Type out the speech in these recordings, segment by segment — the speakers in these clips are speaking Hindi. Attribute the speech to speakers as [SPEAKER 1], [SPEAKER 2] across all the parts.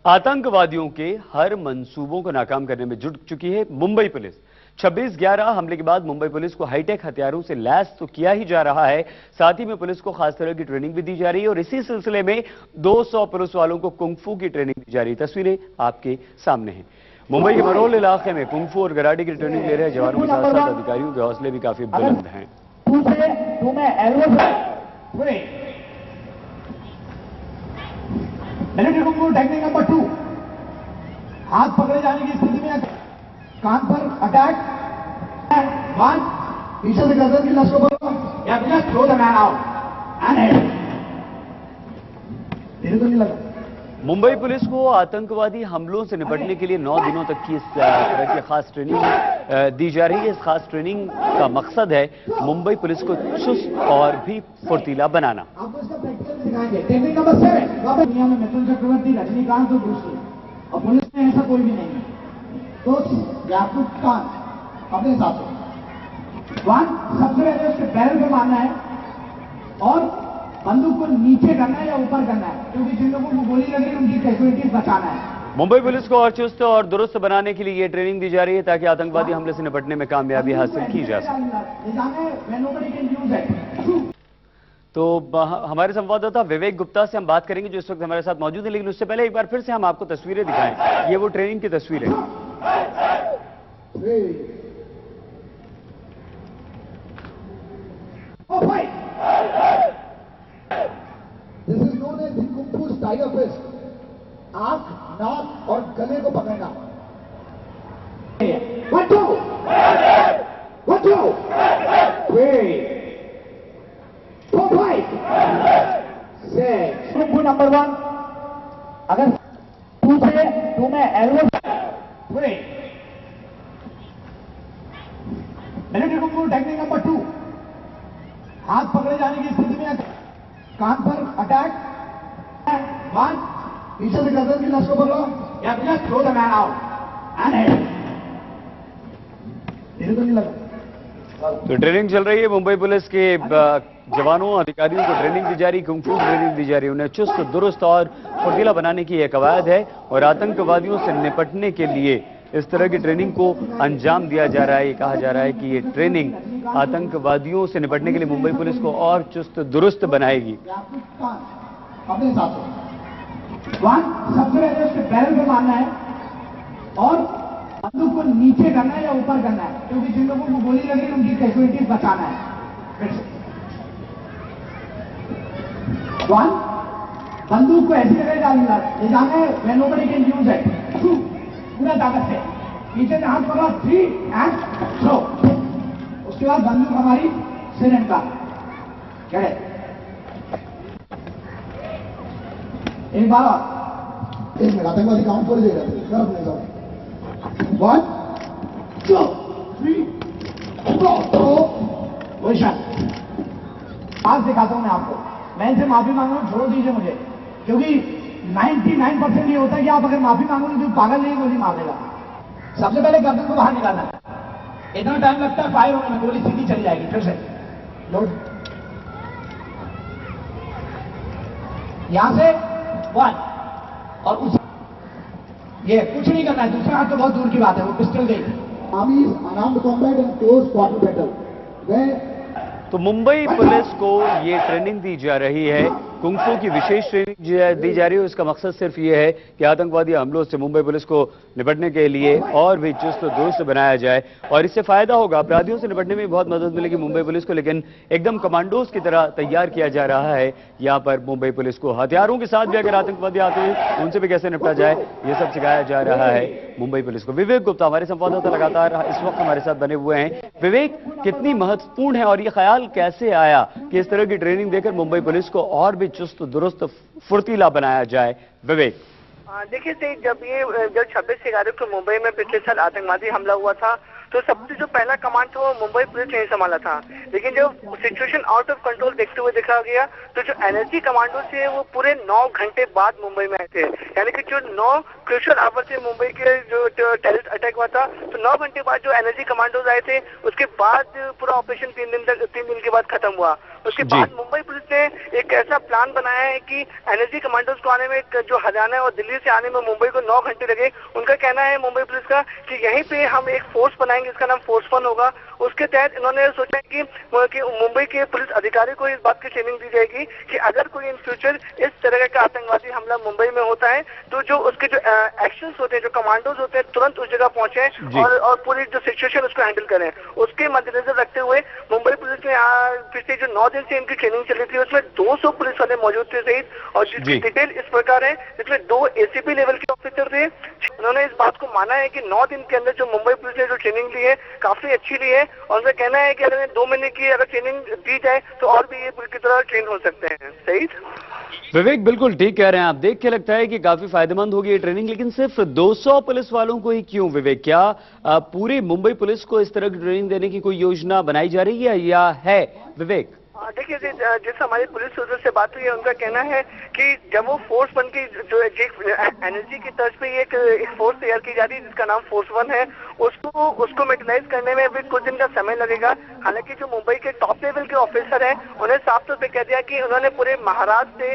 [SPEAKER 1] आतंकवादियों के हर मंसूबों को नाकाम करने में जुट चुकी है मुंबई पुलिस। 26/11 हमले के बाद मुंबई पुलिस को हाईटेक हथियारों से लैस तो किया ही जा रहा है, साथ ही में पुलिस को खास तरह की ट्रेनिंग भी दी जा रही है और इसी सिलसिले में 200 पुलिस वालों को कुंग-फू की ट्रेनिंग दी जा रही है। तस्वीरें आपके सामने हैं। मुंबई के मरोल इलाके में कुंग-फू और कराटे की ट्रेनिंग ले रहे जवानों के साथ साथ अधिकारियों के हौसले भी काफी बुलंद हैं।
[SPEAKER 2] मिलिट्री कुंग-फू टेक्निक नंबर 2, हाथ पकड़े जाने की स्थिति में कान पर अटैक, 1 पीछे से गर्दन की लश्कर पर या just throw the man out and head. तेरे को नहीं लगा?
[SPEAKER 1] मुंबई पुलिस को आतंकवादी हमलों से निपटने के लिए 9 दिनों तक की इस तरह की खास ट्रेनिंग दी जा रही है। इस खास ट्रेनिंग का मकसद है मुंबई पुलिस को चुस्त और भी फुर्तीला बनाना।
[SPEAKER 2] आपको इसका प्रैक्टिकल दिखाएंगे। टेक्निक नंबर 7, दुनिया में मिथुन चक्रवर्ती, रजनीकांत और ब्रूस ली, और पुलिस में ऐसा कोई भी नहीं है। तो याकूब खान अपने हिसाब से 1 सबसे पहले उसके बैरल पे मारना है और बंदूक को नीचे करना है या ऊपर करना है, क्योंकि जिन लोगों को गोली लग रही है उनकी कैजुअलिटीज बचाना है।
[SPEAKER 1] मुंबई पुलिस को और चुस्त और दुरुस्त बनाने के लिए ये ट्रेनिंग दी जा रही है ताकि आतंकवादी हमले से निपटने में कामयाबी हासिल की जा सके। तो हमारे संवाददाता विवेक गुप्ता से हम बात करेंगे जो इस वक्त हमारे साथ मौजूद है, लेकिन उससे पहले एक बार फिर से हम आपको तस्वीरें दिखाएं। ये वो ट्रेनिंग की तस्वीर है।
[SPEAKER 2] This is known as kung fu tiger fist. आंख, नाक और गले को पकड़ना। 1 2 1 2 3 4 5 6। कुंग-फू नंबर 1, अगर 2 से 2 में elbow 3। Military kung fu technique number 2, हाथ पकड़े जाने की स्थिति में कान पर अटैक, 1 पीछे से गर्दन की लश्कर पकड़ो या just throw the man out and head. तेरे को नहीं लगा?
[SPEAKER 1] तो ट्रेनिंग चल रही है। मुंबई पुलिस के जवानों अधिकारियों को ट्रेनिंग दी जा रही, कुंग-फू ट्रेनिंग दी जा रही, उन्हें चुस्त दुरुस्त और फुर्तीला बनाने की यह कवायद है और आतंकवादियों से निपटने के लिए इस तरह की ट्रेनिंग को अंजाम दिया जा रहा है। ये कहा जा रहा है कि ये ट्रेनिंग आतंकवादियों से निपटने के लिए मुंबई पुलिस को और चुस्त दुरुस्त बनाएगी।
[SPEAKER 2] अपने हिसाब से 1 सबसे पहले उसके बैरल पे मारना है और बंदूक को नीचे करना है या ऊपर करना है, क्योंकि जिन लोगों को गोली लग रही है उनकी कैजुअलिटीज बचाना है। 1 बंदूक को ऐसी जगह डालना ले जाना है when nobody can use it. 2 पूरा ताकत से पीछे से हाथ पकड़ा, 3 एंड थ्रो। उसके बाद बंदूक हमारी सिलेंडर का कैडे। एक बार और एक मिनट, आतंकवादी काउंट कर देगा। 1 2 3 4 पोजीशन। आज दिखाता हूं मैं आपको। मैं इनसे माफी मांग रहा हूं, छोड़ दीजिए मुझे, क्योंकि 99% ये होता है कि आप अगर माफी मांगोगे तो पागल नहीं गोली मार देगा। सबसे पहले गर्दन को बाहर निकालना है। इतना टाइम लगता है फायर होने में, गोली सीधी चली जाएगी। फिर से लोड, यहां से 1 और उस ये कुछ नहीं करना है। दूसरा हाथ तो बहुत दूर की बात है, वो पिस्टल गई। Army unarmoured combat and close quarter battle.
[SPEAKER 1] तो मुंबई पुलिस को ये ट्रेनिंग दी जा रही है, कुंग-फू की विशेष ट्रेनिंग दी जा रही है। उसका मकसद सिर्फ ये है कि आतंकवादी हमलों से मुंबई पुलिस को निपटने के लिए और भी चुस्त दुरुस्त बनाया जाए और इससे फायदा होगा। अपराधियों से निपटने में बहुत मदद मिलेगी मुंबई पुलिस को, लेकिन एकदम कमांडोज की तरह तैयार किया जा रहा है यहाँ पर मुंबई पुलिस को। हथियारों के साथ भी अगर आतंकवादी आते हैं उनसे भी कैसे निपटा जाए, ये सब सिखाया जा रहा है मुंबई पुलिस को। विवेक गुप्ता हमारे संवाददाता लगातार इस वक्त हमारे साथ बने हुए हैं। विवेक, कितनी महत्वपूर्ण है और ये ख्याल कैसे आया कि इस तरह की ट्रेनिंग देकर मुंबई पुलिस को और भी चुस्त दुरुस्त फुर्तीला बनाया जाए? विवेक,
[SPEAKER 3] देखिए, जब 26/11 को मुंबई में पिछले साल आतंकवादी हमला हुआ था तो सबसे जो पहला कमांड था वो मुंबई पुलिस ने ही संभाला था, लेकिन जब सिचुएशन आउट ऑफ कंट्रोल देखते हुए देखा गया तो जो एनर्जी कमांडो थे वो पूरे 9 घंटे बाद मुंबई में आए थे। यानी कि जो 9 क्रूशियल आवर थे मुंबई के जो टेररिस्ट अटैक हुआ था, तो 9 घंटे बाद जो एनर्जी कमांडोज आए थे उसके बाद पूरा ऑपरेशन 3 दिन के बाद खत्म हुआ। उसके बाद मुंबई पुलिस ने एक ऐसा प्लान बनाया है कि एनएसजी कमांडोज को आने में, जो हरियाणा और दिल्ली से आने में मुंबई को 9 घंटे लगे। उनका कहना है मुंबई पुलिस का कि यहीं पे हम एक फोर्स बनाएंगे, इसका नाम फोर्स 1 होगा। उसके तहत इन्होंने सोचा कि मुंबई के पुलिस अधिकारी को इस बात की ट्रेनिंग दी जाएगी कि अगर कोई इन फ्यूचर इस तरह का आतंकवादी हमला मुंबई में होता है तो जो उसके जो एक्शंस होते हैं, जो कमांडोज होते हैं, तुरंत उस जगह पहुंचे और पूरी जो सिचुएशन उसको हैंडल करें। उसके मद्देनजर रखते हुए मुंबई पुलिस ने पिछले जो 9 दिन से इनकी ट्रेनिंग चली थी उसमें 200 पुलिस वाले मौजूद थे सहित, और जिसकी डिटेल इस प्रकार है जिसमें 2 एसीपी लेवल के ऑफिसर थे। उन्होंने इस बात को माना है कि 9 दिन के अंदर जो मुंबई पुलिस ने जो ट्रेनिंग ली है काफी अच्छी ली है, और उनका कहना है कि अगर 2 महीने की अगर ट्रेनिंग दी जाए तो और भी ये पूरी तरह ट्रेन हो सकते हैं। सही
[SPEAKER 1] विवेक, बिल्कुल ठीक कह रहे हैं आप। देख के लगता है कि काफी फायदेमंद होगी ये ट्रेनिंग, लेकिन सिर्फ 200 पुलिस वालों को ही क्यों विवेक? क्या पूरी मुंबई पुलिस को इस तरह की ट्रेनिंग देने की कोई योजना बनाई जा रही है या है विवेक?
[SPEAKER 3] देखिए, जिस हमारे पुलिस सूत्रों से बात हुई है उनका कहना है कि जब वो फोर्स 1 की जो एनएसजी की तर्ज पे एक फोर्स तैयार की जा रही है जिसका नाम फोर्स 1 है, उसको मेटलाइज करने में भी कुछ दिन का समय लगेगा। हालांकि जो मुंबई के टॉप लेवल के ऑफिसर हैं उन्हें साफ तौर पे कह दिया कि उन्होंने पूरे महाराष्ट्र से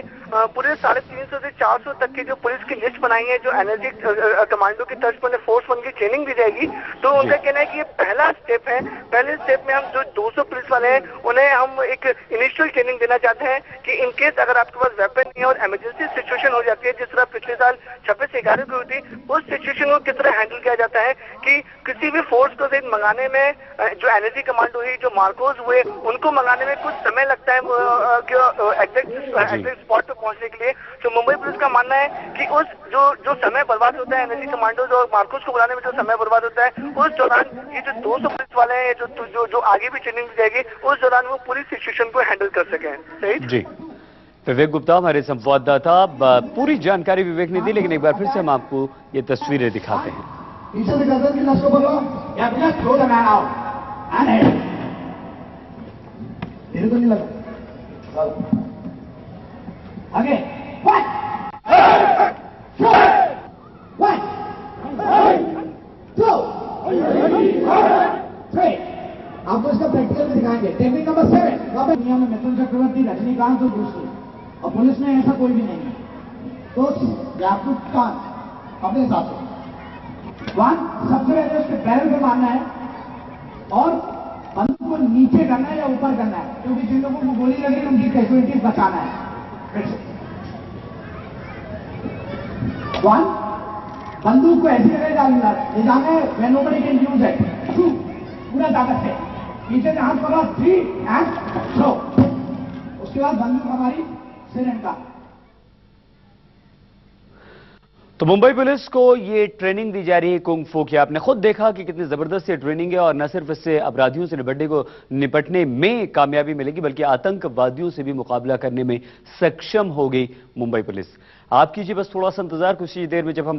[SPEAKER 3] पूरे 350 से 400 तक की जो पुलिस की लिस्ट बनाई है, जो एनएसजी कमांडो की तर्ज पर फोर्स 1 की ट्रेनिंग दी जाएगी। तो उनका कहना है कि ये पहला स्टेप है। पहले स्टेप में हम जो 200 पुलिस वाले हैं उन्हें हम एक इनिशियल ट्रेनिंग देना चाहते हैं कि इन केस अगर आपके पास वेपन नहीं है और इमरजेंसी सिचुएशन हो जाती है, जिस तरह पिछले साल 26/11 को हुई थी, उस सिचुएशन को किस तरह हैंडल किया जाता है कि किसी भी फोर्स को मंगाने में, जो एनएसजी कमांडो हुई, जो मार्कोस हुए, उनको मंगाने में कुछ समय लगता है एग्जैक्ट स्पॉट पे पहुंचने के लिए। तो मुंबई पुलिस का मानना है कि उस जो समय बर्बाद होता है एनएसजी कमांडोज और मार्कोस को बुलाने में, जो समय बर्बाद होता है, उस दौरान ये जो 200 पुलिस वाले हैं जो आगे भी ट्रेनिंग दी जाएगी, उस दौरान वो पूरी सिचुएशन को हैंडल कर सकें। सही जी।
[SPEAKER 1] विवेक गुप्ता हमारे संवाददाता, पूरी जानकारी विवेक ने दी, लेकिन एक बार फिर से हम आपको ये तस्वीरें दिखाते हैं।
[SPEAKER 2] पीछे से गर्दन की नस को बोलो, या बिना throw the man out and head. तेरे को नहीं लगा? आगे आपको इसका प्रैक्टिकल में दिखाएंगे। टेक्निक नंबर 7 दुनिया में मिथुन चक्रवर्ती, रजनीकांत और दूसरी, और पुलिस में ऐसा कोई भी नहीं है। तो याकूब खान अपने हिसाब से 1 सबसे पहले उसके बैरल पे मारना है और बंदूक को नीचे करना है या ऊपर करना है, क्योंकि जिन लोगों को गोली लगी उनकी कैजुअलिटीज बचाना है। 1 बंदूक को ऐसी जगह डालना ले जाना है when nobody can use it। 2 पूरा ताकत से नीचे से हाथ पकड़ा, 3 एंड थ्रो। उसके बाद बंदूक हमारी सिर का।
[SPEAKER 1] तो मुंबई पुलिस को ये ट्रेनिंग दी जा रही है कुंग फू की। आपने खुद देखा कि कितनी जबरदस्त ये ट्रेनिंग है, और न सिर्फ इससे अपराधियों से निपटने में कामयाबी मिलेगी, बल्कि आतंकवादियों से भी मुकाबला करने में सक्षम होगी मुंबई पुलिस। आप कीजिए बस थोड़ा सा इंतजार, कुछ ही देर में जब हम